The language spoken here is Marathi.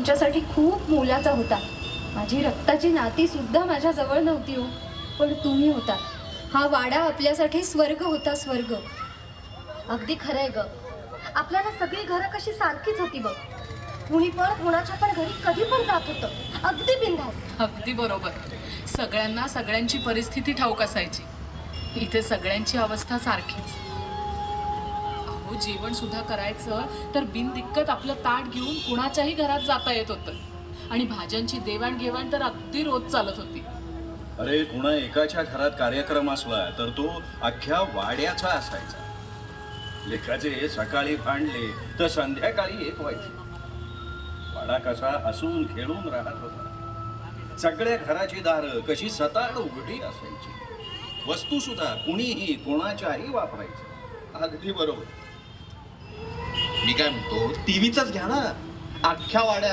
आमच्यासाठी खूप मोलाचा होता. माझी रक्ताची नाती सुद्धा माझ्या जवळ नव्हती हो, पण तुम्ही होता. हा वाडा आपल्यासाठी स्वर्ग होता, स्वर्ग. अगदी खरंय ग. आपल्याला सगळी घरं कशी सारखीच होती बघ. कुणी पण कुणाच्या पण घरी कधी पण जात होतं, अगदी बिनधास्त. अगदी बरोबर. सगळ्यांना सगळ्यांची परिस्थिती ठाऊक असायची. इथे सगळ्यांची अवस्था सारखीच. अहो, जेवण सुद्धा करायचं तर बिनदिक्कत आपलं ताट घेऊन कुणाच्याही घरात जाता येत होतं. आणि भाज्यांची देवाणघेवाण तर अगदी रोज चालत होती. अरे, कुणा एकाच्या घरात कार्यक्रम असला तर तो अख्ख्या वाड्याचा असायचा. लेखाचे सकाळी भांडले तर संध्याकाळी 1 व्हायची. वाडा कसा हसून खेळून राहत होता. सगळ्या घराची दारं कशी सताड उघडी असायची. वस्तू सुद्धा कुणीही कोणाच्याही वापरायची. अगदी बरोबर. मी काय म्हणतो, टीव्हीचाच घ्या ना. अख्ख्या वाड्यात